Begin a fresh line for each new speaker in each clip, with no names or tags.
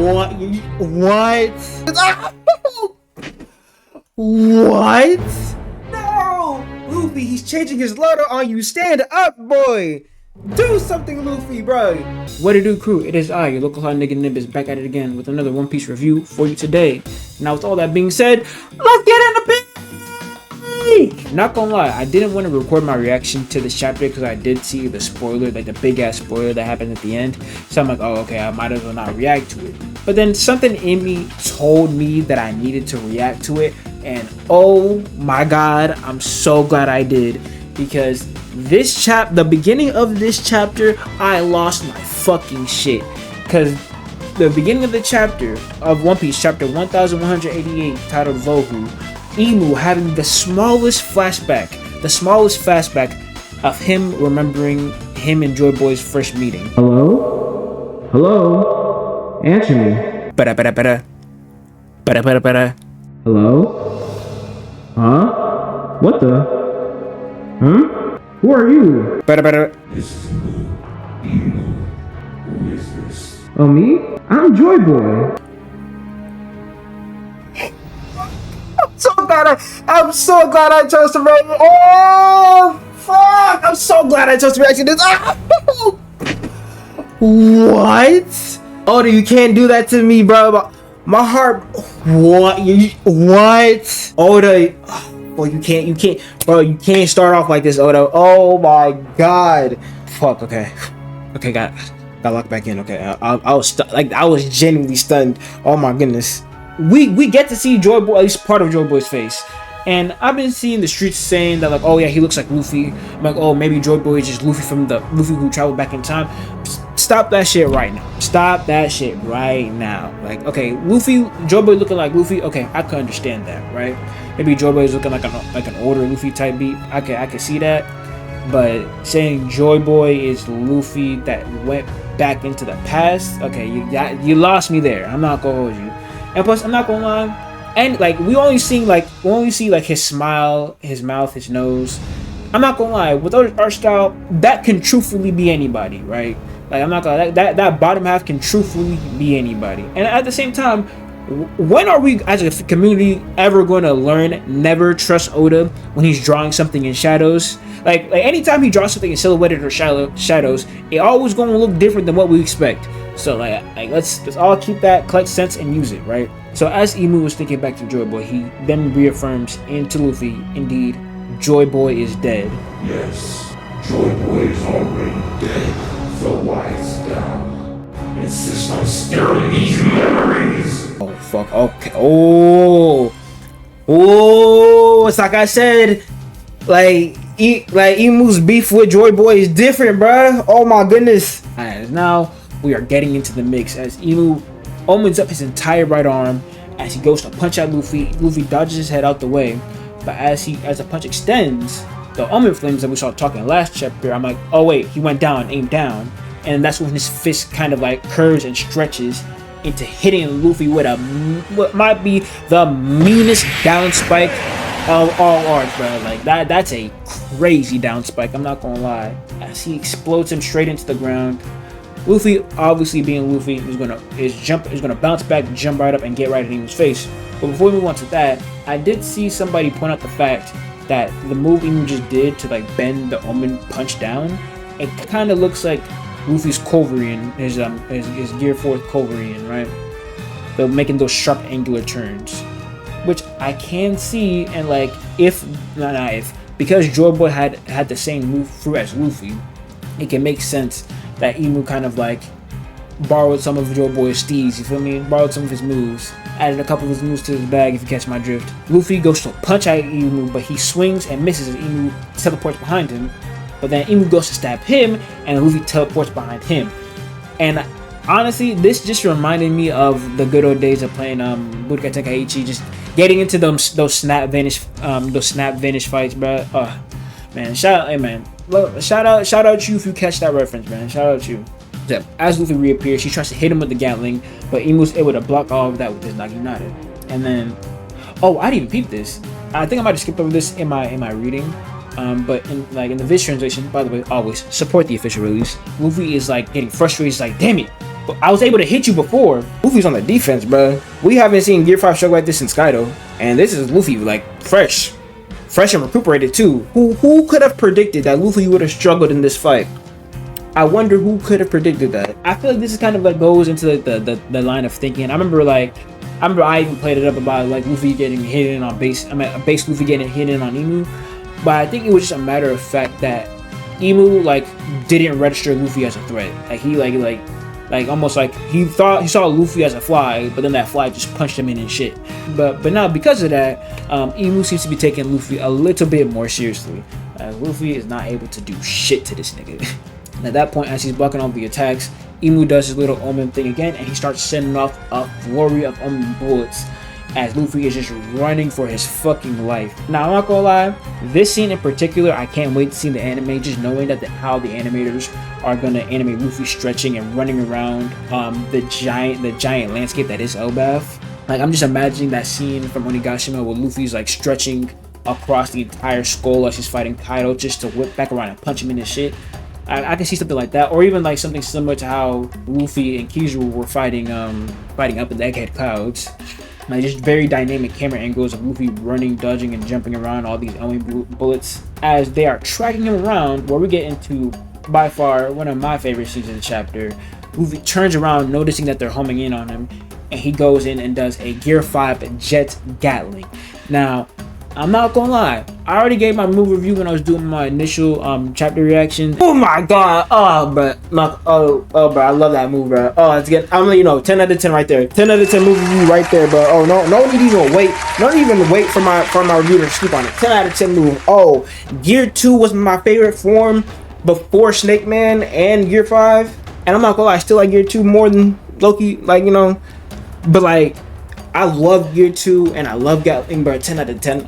What? What? What? No! Luffy, he's changing his loader on you. Stand up, boy! Do something, Luffy, bro! What it do, crew? It is I, your local hot nigga Nimbus, back at it again with another One Piece review for you today. Now, with all that being said, let's get into it! Not gonna lie, I didn't want to record my reaction to this chapter because I did see the spoiler, like the big ass spoiler that happened at the end. So I'm like, oh, okay, I might as well not react to it. But then something in me told me that I needed to react to it. And oh my god, I'm so glad I did, because the beginning of this chapter, I lost my fucking shit. Because the beginning of the chapter of One Piece, chapter 1188, titled Vohu, Imu having the smallest flashback of him remembering him and Joy Boy's first meeting.
Hello? Hello? Answer me. Hello? Huh? What the? Huh? Who are you?
Who is this?
Oh, me? I'm Joy Boy.
I'm so glad I chose to react. Oh fuck! I'm so glad I chose to react to this. What? Oda, you can't do that to me, bro. My heart. What? What? Oda. Well, you can't, bro. You can't start off like this, Oda. Oh my god. Fuck. Okay. Got locked back in. Okay. I was genuinely stunned. Oh my goodness. We get to see Joy Boy, at least part of Joy Boy's face, and I've been seeing the streets saying that, like, oh yeah, he looks like Luffy. I'm like, oh, maybe Joy Boy is just Luffy from the Luffy who traveled back in time. Stop that shit right now. Stop that shit right now. Like, okay, Luffy, Joy Boy looking like Luffy. Okay, I could understand that, right? Maybe Joy Boy is looking like an older Luffy type beat. I can see that, but saying Joy Boy is Luffy that went back into the past. Okay, you lost me there. I'm not gonna hold you. And plus, I'm not gonna lie, and like we only see like his smile, his mouth, his nose. I'm not gonna lie, with art style, that can truthfully be anybody, right? Like, I'm not gonna that bottom half can truthfully be anybody. And at the same time, when are we as a community ever going to learn never trust Oda when he's drawing something in shadows? Like anytime he draws something in silhouetted or shadows, it always going to look different than what we expect. So like let's all keep that, collect sense, and use it, right? So as Imu was thinking back to Joy Boy, he then reaffirms into Luffy, indeed, Joy Boy is dead.
Yes, Joy Boy is already dead. So why is down? Insist on stirring these memories.
Oh fuck. Okay. It's like I said, like Imu's beef with Joy Boy is different, bruh. Oh my goodness. Alright, now we are getting into the mix as Imu opens up his entire right arm as he goes to punch at Luffy. Luffy dodges his head out the way, but as the punch extends, the Omen flames that we saw talking last chapter, I'm like, oh wait, he went down, aimed down, and that's when his fist kind of like curves and stretches into hitting Luffy with what might be the meanest down spike of all arcs, bro. Like that's a crazy down spike, I'm not gonna lie, as he explodes him straight into the ground. Luffy, obviously being Luffy, is gonna bounce back, jump right up, and get right in Imu's face. But before we move on to that, I did see somebody point out the fact that the move Imu just did to like bend the Omen punch down, it kind of looks like Luffy's Culverin, his Gear 4 Culverin, right? They're making those sharp angular turns, which I can see, and like because Joy Boy had the same move through as Luffy, it can make sense that Imu kind of like borrowed some of Joy Boy's steeds, you feel me? Borrowed some of his moves, added a couple of his moves to his bag, if you catch my drift. Luffy goes to punch at Imu, but he swings and misses as Imu teleports behind him. But then Imu goes to stab him, and Luffy teleports behind him. And honestly, this just reminded me of the good old days of playing Budokai Tenkaichi, just getting into those snap vanish fights, bro. Man, shout out you if you catch that reference, man. Shout out you. As Luffy reappears, she tries to hit him with the Gatling, but Imu's able to block all of that with his Naginata. And then, oh, I didn't even peep this. I think I might have skipped over this in my reading. But in the Viz translation, by the way, always support the official release. Luffy is like getting frustrated. He's like, damn it, but I was able to hit you before. Luffy's on the defense, bro. We haven't seen Gear 5 struggle like this since Kaido, and this is Luffy like fresh and recuperated too. Who could have predicted that Luffy would have struggled in this fight? I wonder who could have predicted that. I feel like this is kind of like goes into the line of thinking. I remember I even played it up about like Luffy getting hit in on base. Base Luffy getting hit in on Imu, but I think it was just a matter of fact that Imu like didn't register Luffy as a threat. Like he like almost like he thought he saw Luffy as a fly, but then that fly just punched him in and shit. But now because of that, Imu seems to be taking Luffy a little bit more seriously. Luffy is not able to do shit to this nigga. And at that point, as he's blocking all the attacks, Imu does his little Omen thing again, and he starts sending off a flurry of Omen bullets as Luffy is just running for his fucking life. Now, I'm not gonna lie, this scene in particular, I can't wait to see the anime, just knowing that how the animators are gonna animate Luffy stretching and running around the giant landscape that is Elbaf. Like, I'm just imagining that scene from Onigashima where Luffy's like stretching across the entire skull as he's fighting Kaido just to whip back around and punch him in his shit. I can see something like that, or even like something similar to how Luffy and Kizaru were fighting up in the Egghead Clouds. Like just very dynamic camera angles of Luffy running, dodging, and jumping around all these enemy bullets as they are tracking him around. Where we get into by far one of my favorite scenes of the chapter. Luffy turns around, noticing that they're homing in on him, and he goes in and does a Gear 5 Jet Gatling. Now, I'm not gonna lie, I already gave my move review when I was doing my initial chapter reaction. Oh my god, bro, I love that move, bro. Oh, it's good. I'm letting you know, 10 out of 10 right there. 10 out of 10 move review right there, bro. Oh, no need to even wait. Don't even wait for my review to sleep on it. 10 out of 10 move. Oh, Gear 2 was my favorite form before Snake Man and Gear 5. And I'm not gonna lie, I still like Gear 2 more than Loki, like, you know, but like, I love Gear 2 and I love Gatling, bro. 10 out of 10.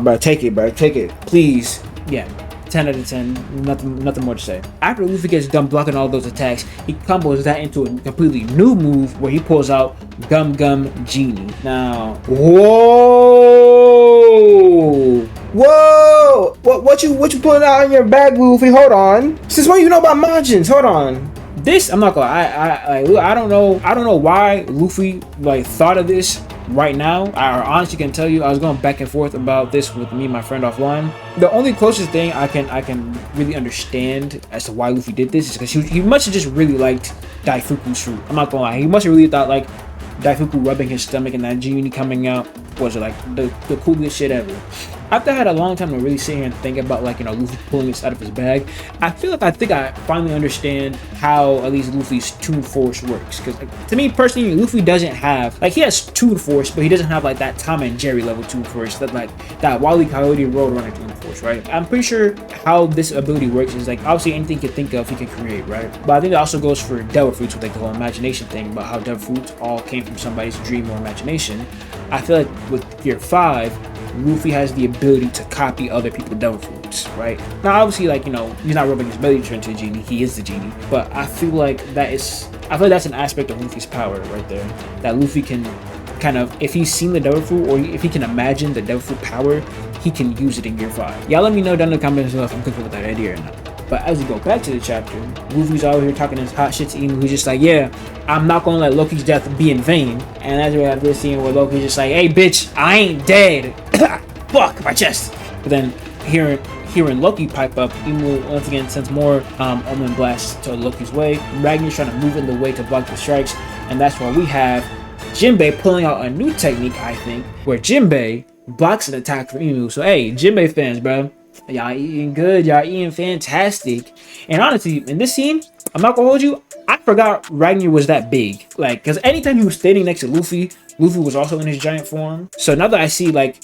Bro, take it, bro. Take it, please. Yeah, 10 out of 10. Nothing more to say. After Luffy gets done blocking all those attacks, he combos that into a completely new move where he pulls out Gum Gum Genie. Now, whoa, what you pulling out in your bag, Luffy? Hold on. Since when you know about margins? Hold on. This, I'm not gonna. I don't know why Luffy like thought of this right now. I honestly can tell you, I was going back and forth about this with me and my friend offline. The only closest thing I can really understand as to why Luffy did this is because he must have just really liked Daifuku's fruit. I'm not gonna lie, he must have really thought like Daifuku rubbing his stomach and that genie coming out was like the coolest shit ever. After I had a long time to really sit here and think about, like, you know, Luffy pulling this out of his bag, I think I finally understand how at least Luffy's Toon Force works. Because like, to me personally, Luffy doesn't have, like, he has Toon Force, but he doesn't have like that Tom and Jerry level Toon Force, that like that Wile E. Coyote Roadrunner Toon Force, right? I'm pretty sure how this ability works is like obviously anything you can think of he can create, right? But I think it also goes for Devil Fruits with like the whole imagination thing about how Devil Fruits all came from somebody's dream or imagination. I feel like with Gear 5, Luffy has the ability to copy other people's Devil Fruits, right? Now, obviously, like, you know, he's not rubbing his belly to turn into a genie. He is the genie. But I feel like that's an aspect of Luffy's power right there. That Luffy can kind of, if he's seen the Devil Fruit or if he can imagine the Devil Fruit power, he can use it in Gear 5. Y'all let me know down in the comments below if I'm cooking with that idea or not. But as we go back to the chapter, Luffy's out here talking his hot shit to Imu, who's just like, yeah, I'm not gonna let Loki's death be in vain. And as we have this scene where Loki's just like, hey bitch, I ain't dead. Fuck my chest. But then hearing Loki pipe up, Imu once again sends more Omen blasts to Loki's way. Ragnar's trying to move in the way to block the strikes, and that's why we have Jinbei pulling out a new technique, I think, where Jinbei blocks an attack from Imu. So hey, Jinbei fans, bro, y'all eating good, y'all eating fantastic. And honestly, in this scene, I'm not gonna hold you, I forgot Ragnar was that big. Like, because anytime he was standing next to Luffy was also in his giant form. So now that I see like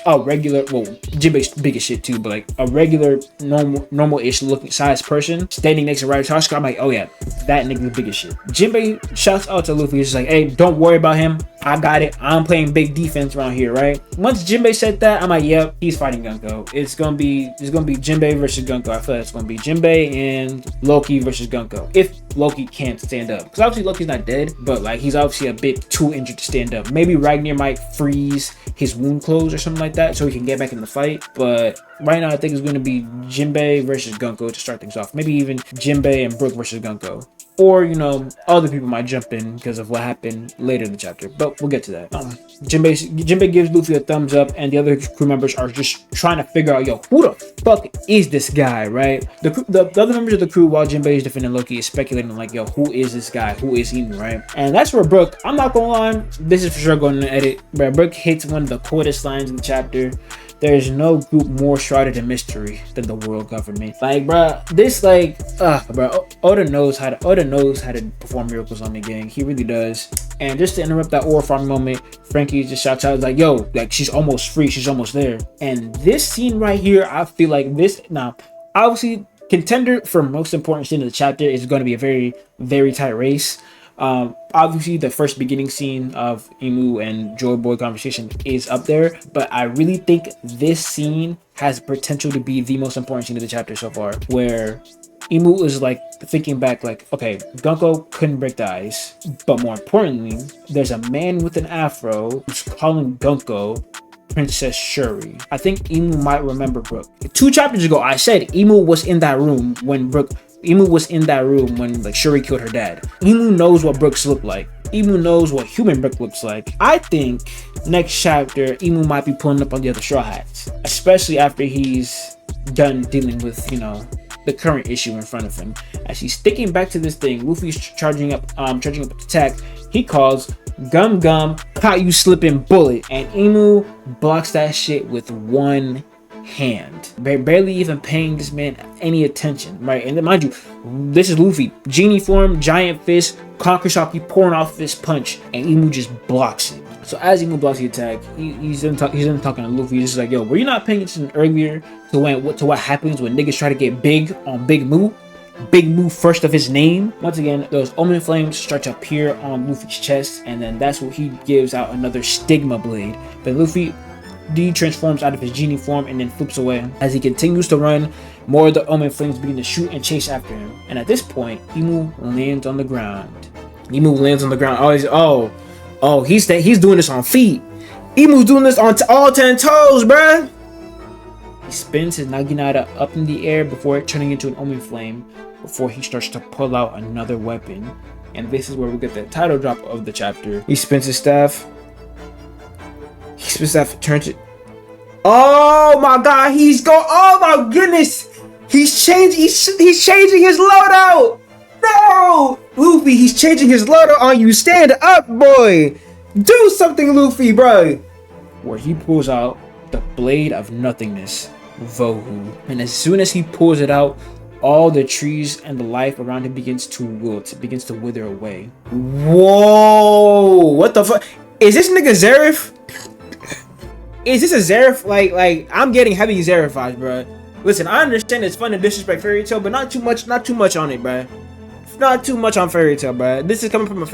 a regular, well, Jinbei's big as shit too, but like a regular normal-ish looking size person standing next to Sasuke, I'm like, oh yeah, that nigga's big as shit. Jinbei shouts out to Luffy, he's just like, hey, don't worry about him, I got it, I'm playing big defense around here, right? Once Jinbei said that, I'm like, yep, he's fighting Gunko. It's gonna be Jinbei versus Gunko. I feel like it's gonna be Jinbei and Loki versus Gunko, if Loki can't stand up, because obviously Loki's not dead, but like he's obviously a bit too injured to stand up. Maybe Ragnar might freeze his wound close or something like that so he can get back in the fight, but right now I think it's going to be Jinbei versus Gunko to start things off. Maybe even Jinbei and Brook versus Gunko. Or, you know, other people might jump in because of what happened later in the chapter. But we'll get to that. Jinbei gives Luffy a thumbs up, and the other crew members are just trying to figure out, yo, who the fuck is this guy, right? The other members of the crew, while Jinbei is defending Loki, is speculating like, yo, who is this guy? Who is he, right? And that's where Brook, I'm not gonna lie, this is for sure going to edit, but Brook hits one of the coolest lines in the chapter. There is no group more shrouded in mystery than the world government. Like, bruh, this bro, Oda knows how to perform miracles on the gang. He really does. And just to interrupt that ore farm moment, Frankie just shouts out like, yo, like she's almost free, she's almost there. And this scene right here, I feel like this now, obviously contender for most important scene of the chapter is going to be a very, very tight race. Obviously the first beginning scene of Imu and Joy Boy conversation is up there, but I really think this scene has potential to be the most important scene of the chapter so far, where Imu is like thinking back like, okay, Gunko couldn't break the ice, but more importantly, there's a man with an afro who's calling Gunko Princess Shuri. I think Imu might remember Brook. 2 chapters ago, I said Imu was in that room when like Shuri killed her dad. Imu knows what Brooks look like. Imu knows what human Brook looks like. I think next chapter, Imu might be pulling up on the other Straw Hats, especially after he's done dealing with, you know, the current issue in front of him. As he's sticking back to this thing, Luffy's charging up attack. He calls Gum Gum, caught you slipping bullet, and Imu blocks that shit with one hand, barely even paying this man any attention, right? And then mind you, this is Luffy, genie form, giant fist, conquer shocky pouring off this punch, and Imu just blocks it. So as Imu blocks the attack, he's then talking to Luffy. He's just like, yo, were you not paying attention earlier to what happens when niggas try to get big on Big Moo? Big Moo first of his name. Once again, those omen flames start to appear on Luffy's chest, and then that's what he gives out another stigma blade. But Luffy transforms out of his genie form and then flips away. As he continues to run, more of the omen flames begin to shoot and chase after him. And at this point, Imu lands on the ground. He's doing this on feet. Imu's doing this on all 10 toes, bruh. He spins his Naginata up in the air before turning into an omen flame, before he starts to pull out another weapon. And this is where we get the title drop of the chapter. He spins his staff. Turns it. Oh my god, oh my goodness! He's changing his loadout! No! Luffy, he's changing his loadout on you. Stand up, boy! Do something, Luffy, bro! Where he pulls out the Blade of Nothingness, Vohu. And as soon as he pulls it out, all the trees and the life around him begins to wilt. It begins to wither away. Whoa! What the fuck? Is this nigga Zeref? Is this a Zeref? Like I'm getting heavy Zeref vibes, bro. Listen, I understand it's fun to disrespect Fairy Tail, but not too much on it, bro. Not too much on Fairy Tail, bro. This is coming from a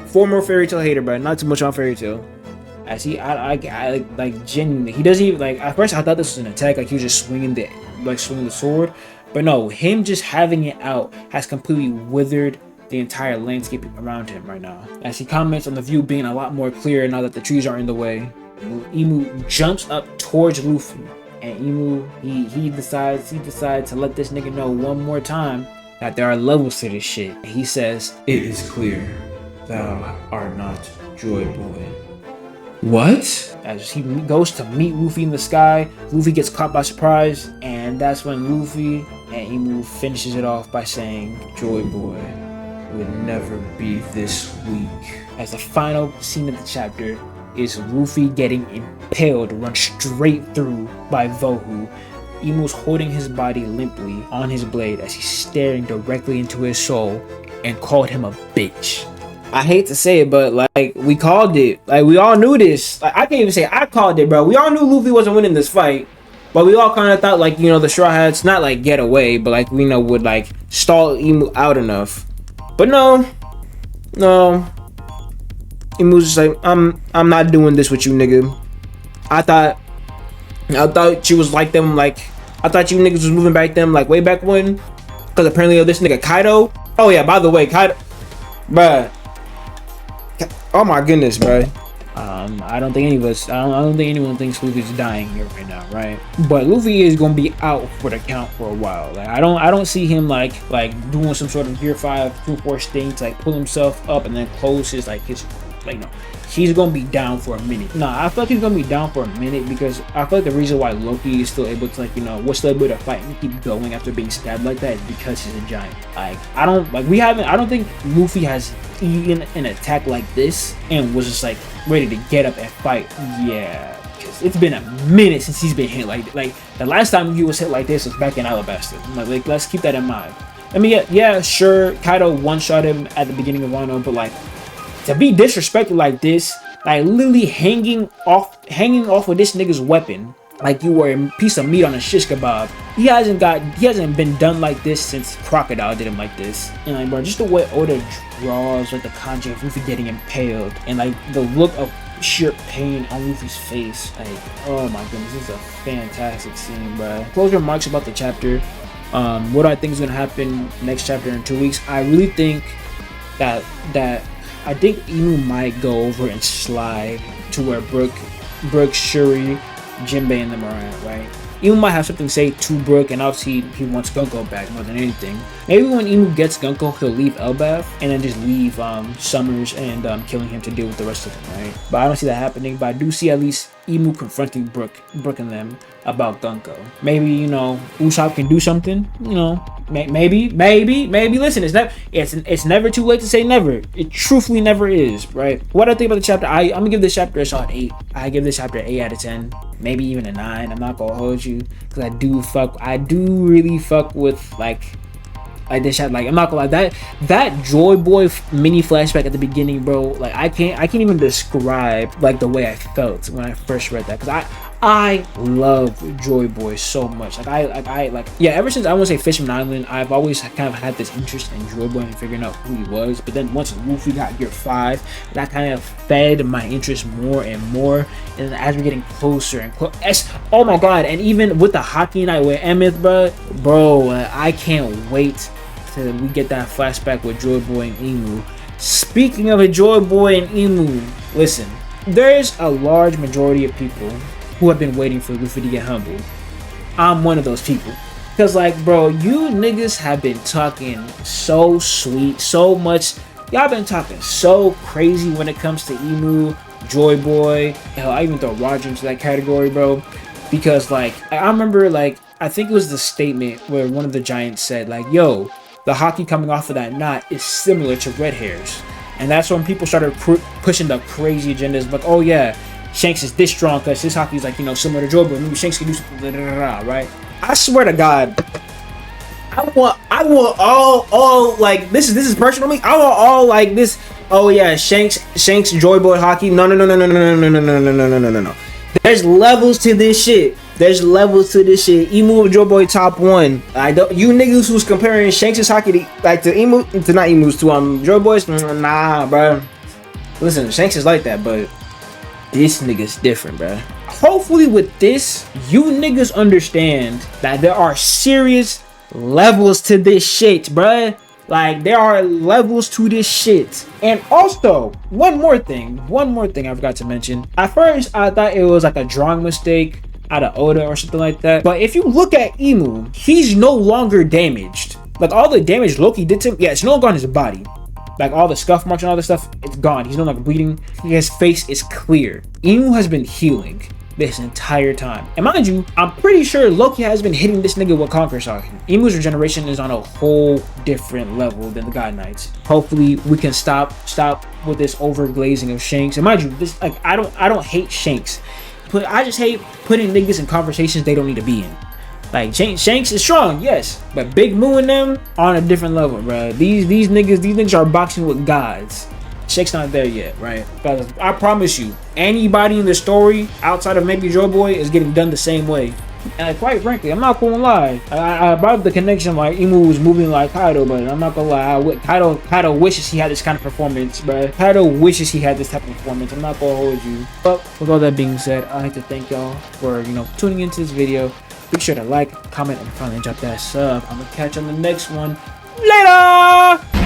former Fairy Tail hater, bro. Not too much on Fairy Tail. I see. I like genuinely. He doesn't even like. At first, I thought this was an attack. Like he was just swinging the sword, but no. Him just having it out has completely withered the entire landscape around him right now. As he comments on the view being a lot more clear now that the trees are in the way, Imu jumps up towards Luffy, and Imu he decides to let this nigga know one more time that there are levels to this shit. And he says,
"It is clear thou art not Joy Boy."
What? As he goes to meet Luffy in the sky, Luffy gets caught by surprise, and that's when Luffy and Imu finishes it off by saying,
"Joy Boy would never be this weak."
As the final scene of the chapter is Luffy getting impaled, run straight through by Vohu. Imu's holding his body limply on his blade as he's staring directly into his soul and called him a bitch. I hate to say it, but like we called it. Like we all knew this. Like I can't even say I called it, bro. We all knew Luffy wasn't winning this fight, but we all kind of thought like, you know, the Straw Hats not like get away, but like we know would like stall Imu out enough. But no. Imu's just like, I'm not doing this with you, nigga. I thought you was like them, like I thought you niggas was moving back them like way back when, because apparently of this nigga Kaido. Oh yeah, by the way, Kaido, bruh. Oh my goodness, bruh. I don't think any of us, I don't think anyone thinks Luffy's dying here right now, right? But Luffy is gonna be out for the count for a while. Like I don't see him like doing some sort of Gear 5, 2-4 thing to like pull himself up and then close his no. He's gonna be down for a minute. Nah, I feel like he's gonna be down for a minute because I feel like the reason why Loki is still able to was still able to fight and keep going after being stabbed like that is because he's a giant. Like I don't think Luffy has eaten an attack like this and was just like ready to get up and fight. Yeah, because it's been a minute since he's been hit like the last time he was hit like this was back in Alabasta. Like let's keep that in mind. I mean, yeah, sure, Kaido one-shot him at the beginning of Wano, but like to be disrespected like this, like literally hanging off of this nigga's weapon, like you were a piece of meat on a shish kebab. He hasn't been done like this since Crocodile did him like this. And like, bro, just the way Oda draws like the kanji of Luffy getting impaled and like the look of sheer pain on Luffy's face, like, oh my goodness, this is a fantastic scene, bro. Closing remarks about the chapter. What I think is gonna happen next chapter in 2 weeks. I really think that I think Inu might go over and slide to where Brook, Shuri, Jinbei, and them are at, right? Inu might have something to say to Brook, and obviously he wants Gunko back more than anything. Maybe when Inu gets Gunko, he'll leave Elbaf and then just leave Summers and killing him to deal with the rest of them, right? But I don't see that happening. But I do see at least Emu confronting Brook and them about Gunko. Maybe Usopp can do something. Maybe. Listen, it's never too late to say never. It truthfully never is, right? What I think about the chapter, I'm gonna give this chapter a solid 8. I give this chapter 8 out of 10, maybe even a 9. I'm not gonna hold you because I do really fuck with like this shot. Like I'm not gonna lie, that Joy Boy mini flashback at the beginning, bro. Like I can't even describe like the way I felt when I first read that, because I love Joy Boy so much. Ever since I want to say Fishman Island, I've always kind of had this interest in Joy Boy and figuring out who he was. But then once Luffy got Gear 5, that kind of fed my interest more and more. And as we're getting closer and closer, oh my god! And even with the Hockey Night with Emmet, bro, I can't wait till we get that flashback with Joy Boy and Emu. Speaking of a Joy Boy and Emu, listen, there's a large majority of people who have been waiting for Luffy to get humbled. I'm one of those people. Because like, bro, you niggas have been talking so sweet, so much. Y'all been talking so crazy when it comes to Emu, Joy Boy. Hell, I even throw Roger into that category, bro. Because like, I remember like, I think it was the statement where one of the giants said like, yo, the hockey coming off of that knot is similar to red hairs. And that's when people started pushing the crazy agendas. Like, oh yeah, Shanks is this strong because his hockey is like, similar to Joy Boy. Maybe Shanks can do something, right? I swear to God, I want all like this is personal to me. I want all like this. Oh yeah, Shanks, Joy Boy hockey. No. There's levels to this shit. Emu Joy Boy top 1. You niggas who's comparing Shanks' hockey to Emu to not Emu's to Joy Boys. Nah, bro. Listen, Shanks is like that, but this nigga's different, bro. Hopefully with this, you niggas understand that there are serious levels to this shit, bruh. Like, there are levels to this shit. And also, one more thing I forgot to mention. At first, I thought it was like a drawing mistake out of Oda or something like that. But if you look at Emu, he's no longer damaged. Like, all the damage Loki did to him, yeah, it's no longer on his body. Like all the scuff marks and all this stuff, it's gone. He's no longer bleeding. His face is clear. Emu has been healing this entire time. And mind you, I'm pretty sure Loki has been hitting this nigga with Conquer Saw. Emu's regeneration is on a whole different level than the God Knights. Hopefully we can stop with this overglazing of Shanks. And mind you, this like I don't hate Shanks, but I just hate putting niggas in conversations they don't need to be in. Like Shanks is strong, yes, but Big Moo and them on a different level, bro. These niggas are boxing with gods. Shanks not there yet, right? Because I promise you, anybody in the story outside of maybe Joy Boy is getting done the same way. And quite frankly, I'm not gonna lie. I brought up the connection like Emu was moving like Kaido, but I'm not gonna lie. Kaido wishes he had this kind of performance, bro. Kaido wishes he had this type of performance. I'm not gonna hold you. But with all that being said, I'd like to thank y'all for tuning into this video. Be sure to like, comment, and finally drop that sub. I'm gonna catch you on the next one. Later!